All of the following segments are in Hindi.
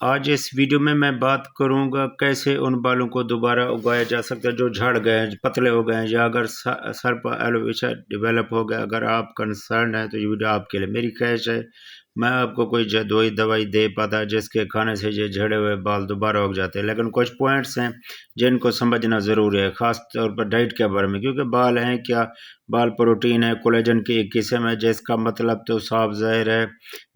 आज इस वीडियो में मैं बात करूंगा कैसे उन बालों को दोबारा उगाया जा सकता है जो झड़ गए हैं, पतले हो गए हैं, या अगर सर पर एलोपेशिया डेवलप हो गया। अगर आप कंसर्न है तो ये वीडियो आपके लिए। मेरी ख्वाहिश है मैं आपको कोई जदोई दवाई दे पाता जिसके खाने से ये झड़े हुए बाल दोबारा उग जाते हैं, लेकिन कुछ पॉइंट्स हैं जिनको समझना ज़रूरी है, ख़ास तौर पर डाइट के बारे में। क्योंकि बाल हैं क्या? बाल प्रोटीन है, कोलेजन की एक किस्म है, जिसका मतलब तो साफ ज़ाहिर है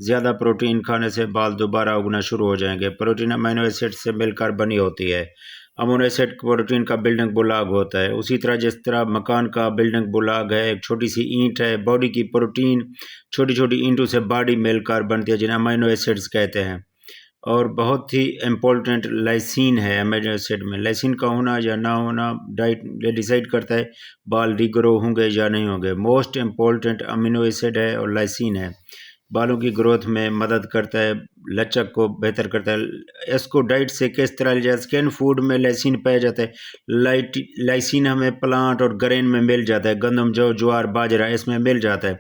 ज़्यादा प्रोटीन खाने से बाल दोबारा उगना शुरू हो जाएंगे। प्रोटीन अमीनो एसिड से मिलकर बनी होती है। अमीनो एसिड प्रोटीन का बिल्डिंग ब्लॉक होता है। उसी तरह जिस तरह मकान का बिल्डिंग ब्लॉक है, एक छोटी सी ईंट है, बॉडी की प्रोटीन छोटी छोटी ईंटों से बॉडी मिलकर बनती है जिन्हें अमीनो एसिड्स कहते हैं। और बहुत ही इम्पोर्टेंट लाइसिन है अमीनो एसिड में। लाइसिन का होना या ना होना डाइट डिसाइड करता है बाल रीग्रो होंगे या नहीं होंगे। मोस्ट इम्पोर्टेंट अमीनो एसिड है और लाइसिन है। बालों की ग्रोथ में मदद करता है, लचक को बेहतर करता है। इसको डाइट से किस तरह लिया? स्किन फूड में लाइसिन पाया जाता है। लाइसिन हमें प्लांट और ग्रेन में मिल जाता है। गंदम, जौ, ज्वार, बाजरा इसमें मिल जाता है।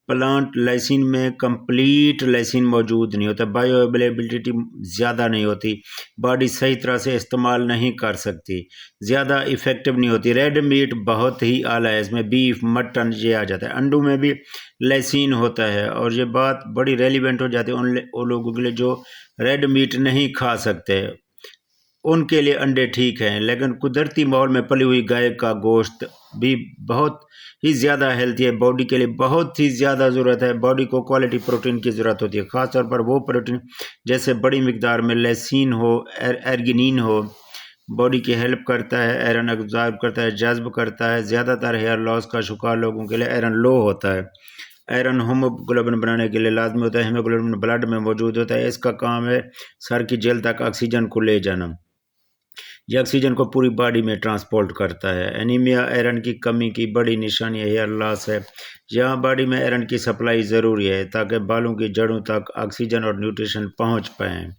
प्लांट लाइसिन में कंप्लीट लाइसिन मौजूद नहीं होता, बायो अवेलेबिलिटी ज़्यादा नहीं होती, बॉडी सही तरह से इस्तेमाल नहीं कर सकती, ज़्यादा इफ़ेक्टिव नहीं होती। रेड मीट बहुत ही आला है, इसमें बीफ, मटन ये आ जाता है। अंडों में भी लाइसिन होता है, और ये बात बड़ी रेलिवेंट हो जाती है उन लोगों के लिए जो रेड मीट नहीं खा सकते। उनके लिए अंडे ठीक हैं, लेकिन कुदरती माहौल में पली हुई गाय का गोश्त भी बहुत ही ज़्यादा हेल्थी है, बॉडी के लिए बहुत ही ज़्यादा ज़रूरत है। बॉडी को क्वालिटी प्रोटीन की ज़रूरत होती है, ख़ासतौर पर वो प्रोटीन जैसे बड़ी मिकदार में लेसिन हो, एर्गिनिन हो। बॉडी की हेल्प करता है, आयरन एब्जॉर्ब करता है, जज्ब करता है। ज़्यादातर हेयर लॉस का शिकार लोगों के लिए आयरन लो होता है। आयरन हीमोग्लोबिन बनाने के लिए लाजमी होता है। हीमोग्लोबिन ब्लड में मौजूद होता है, इसका काम है सर की जेल तक ऑक्सीजन को ले जाना। यह ऑक्सीजन को पूरी बॉडी में ट्रांसपोर्ट करता है। एनीमिया आयरन की कमी की बड़ी निशानी हेयर लॉस है। यहाँ बॉडी में आयरन की सप्लाई ज़रूरी है ताकि बालों की जड़ों तक ऑक्सीजन और न्यूट्रिशन पहुँच पाएँ।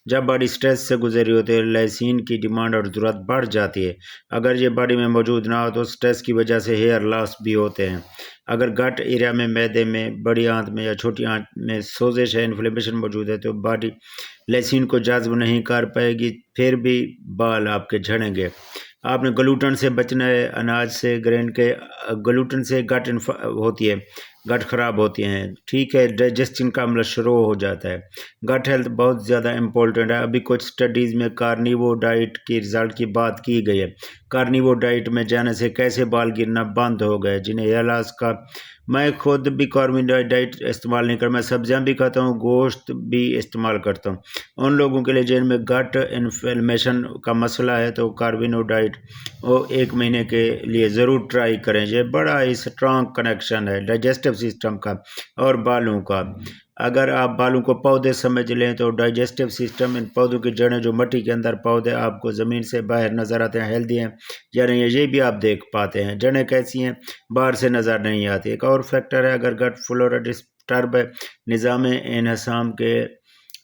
जब बॉडी स्ट्रेस से गुजरी होती है, लाइसिन की डिमांड और ज़रूरत बढ़ जाती है। अगर ये बॉडी में मौजूद ना हो तो स्ट्रेस की वजह से हेयर लॉस भी होते हैं। अगर गट एरिया में, मैदे में, बड़ी आंत में या छोटी आंत में सोजिश है, इन्फ्लेमेशन मौजूद है, तो बॉडी लेसिन को जज्ब नहीं कर पाएगी, फिर भी बाल आपके झड़ेंगे। आपने ग्लूटेन से बचना है, अनाज से, ग्रेन के। ग्लूटेन से गट होती है, गट खराब होती हैं, ठीक है, डाइजेशन का अमल शुरू हो जाता है। गट हेल्थ बहुत ज़्यादा इम्पोर्टेंट है। अभी कुछ स्टडीज़ में कार्निवोर डाइट की रिज़ल्ट की बात की गई है। कार्निवोर डाइट में जाने से कैसे बाल गिरना बंद हो गए जिन्हें हेयर लॉस का। मैं खुद भी कार्निवोर डाइट इस्तेमाल नहीं कर, मैं सब्जियां भी खाता हूँ, गोश्त भी इस्तेमाल करता हूँ। उन लोगों के लिए जिनमें गट इन्फ्लेमेशन का मसला है तो कार्निवोर डाइट वो 1 महीने के लिए ज़रूर ट्राई करें। ये बड़ा ही स्ट्रॉन्ग कनेक्शन है डाइजेस्टिव सिस्टम का और बालों का। अगर आप बालों को पौधे समझ लें तो डाइजेस्टिव सिस्टम, इन पौधों की जड़ें, जो मिट्टी के अंदर पौधे आपको ज़मीन से बाहर नज़र आते हैं, हेल्दी हैं या नहीं है, ये भी आप देख पाते हैं। जड़ें कैसी हैं, बाहर से नज़र नहीं आती। एक और फैक्टर है, अगर गट फ्लोरा डिस्टर्ब है, निज़ाम इन्हसाम के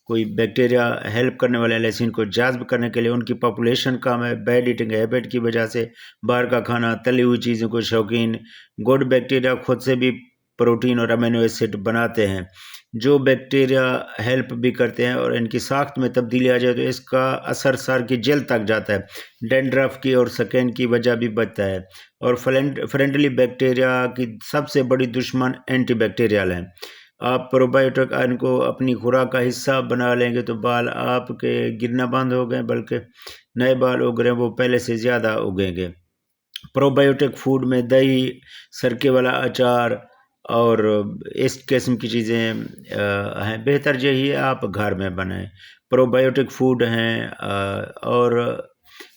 कोई बैक्टीरिया हेल्प करने वाले लेसिन को जज्ब करने के लिए उनकी पॉपुलेशन कम है। बैड ईटिंग हैबिट की वजह से, बाहर का खाना, तली हुई चीज़ों को शौकीन। गुड बैक्टीरिया खुद से भी प्रोटीन और अमीनो एसिड बनाते हैं, जो बैक्टीरिया हेल्प भी करते हैं, और इनकी साख्त में तब्दीली आ जाए तो इसका असर सर की जेल तक जाता है। डेंड्रफ की और स्किन की वजह भी बचता है। और फ्रेंडली बैक्टीरिया की सबसे बड़ी दुश्मन एंटीबैक्टीरियल हैं। आप प्रोबायोटिक आयरन को अपनी खुराक का हिस्सा बना लेंगे तो बाल आपके गिरना बंद हो गए, बल्कि नए बाल उग रहे हैं वो पहले से ज़्यादा उगेंगे। प्रोबायोटिक फूड में दही, सरके वाला अचार और इस किस्म की चीज़ें हैं। बेहतर यही है आप घर में बनाएं। प्रोबायोटिक फूड हैं। और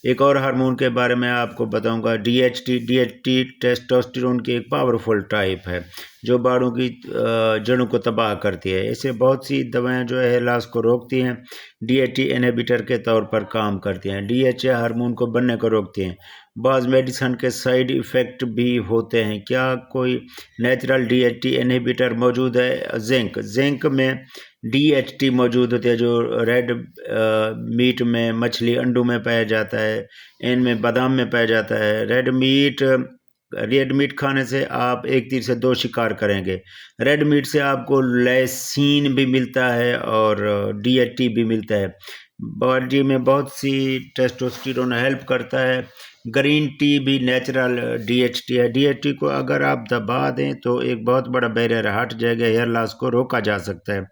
एक और हार्मोन के बारे में आपको बताऊंगा, डीएचटी। डीएचटी टेस्टोस्टेरोन की एक पावरफुल टाइप है जो बालों की जड़ों को तबाह करती है। इससे बहुत सी दवाएं जो है हेयर लॉस को रोकती हैं, डीएचटी इनहिबिटर के तौर पर काम करती हैं। डीएचए हार्मोन को बनने को रोकती हैं। बाज़ मेडिसन के साइड इफ़ेक्ट भी होते हैं। क्या कोई नेचुरल डीएचटी इनहिबिटर मौजूद है? जिंक में डीएचटी मौजूद होती है, जो रेड मीट में, मछली, अंडों में पाया जाता है, इनमें बादाम में पाया जाता है। रेड मीट खाने से आप एक तीर से 2 शिकार करेंगे। रेड मीट से आपको लाइसिन भी मिलता है और डीएचटी भी मिलता है। बॉडी में बहुत सी टेस्टोस्टेरोन हेल्प करता है। ग्रीन टी भी नेचुरल DHT है। DHT को अगर आप दबा दें तो एक बहुत बड़ा बैरियर हट जाएगा, हेयर लॉस को रोका जा सकता है।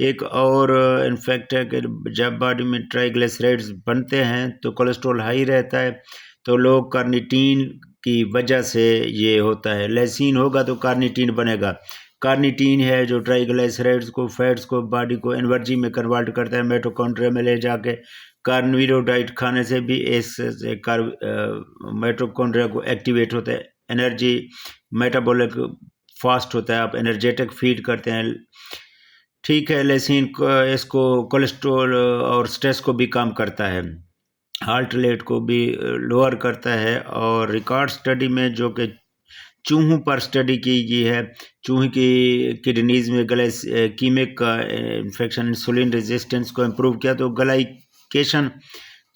एक और इन्फेक्ट है कि जब बॉडी में ट्राइग्लिसराइड्स बनते हैं तो कोलेस्ट्रॉल हाई रहता है, तो लोग कार्निटीन की वजह से ये होता है। लेसिन होगा तो कार्निटीन बनेगा। कार्निटीन है जो ट्राइग्लिसराइड्स को, फैट्स को, बॉडी को एनर्जी में कन्वर्ट करता है, मिटोकॉन्ड्रिया में ले जाके। कार्निवीरोडाइट खाने से भी इस मिटोकॉन्ड्रिया को एक्टिवेट होता है, एनर्जी मेटाबॉलिक फास्ट होता है, आप एनर्जेटिक फीड करते हैं। ठीक है, लेसिन इसको कोलेस्ट्रॉल और स्ट्रेस को भी कम करता है, हार्ट रेट को भी लोअर करता है। और रिकॉर्ड स्टडी में जो कि चूहों पर स्टडी की गई है, चूहे की किडनीज में कीमिक का इन्फेक्शन इंसुलिन रेजिस्टेंस को इम्प्रूव किया, तो ग्लाइकेशन,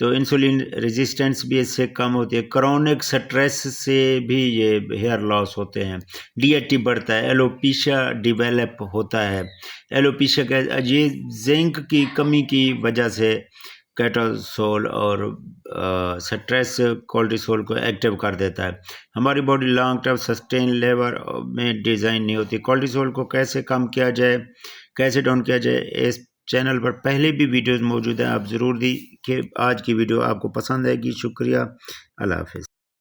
तो इंसुलिन रेजिस्टेंस भी इससे कम होती है। क्रॉनिक स्ट्रेस से भी ये हेयर लॉस होते हैं। DHT बढ़ता है, एलोपेशिया डिवेलप होता है। एलोपेशिया का ये जिंक की कमी की वजह से कैटोसोल और स्ट्रेस कोर्टिसोल को एक्टिव कर देता है। हमारी body long term sustain level में डिज़ाइन नहीं होती। कोर्टिसोल को कैसे कम किया जाए, कैसे डाउन किया जाए, इस चैनल पर पहले भी वीडियोस मौजूद हैं, आप ज़रूर देखिए। आज की वीडियो आपको पसंद आएगी। शुक्रिया, अल्लाह हाफिज़।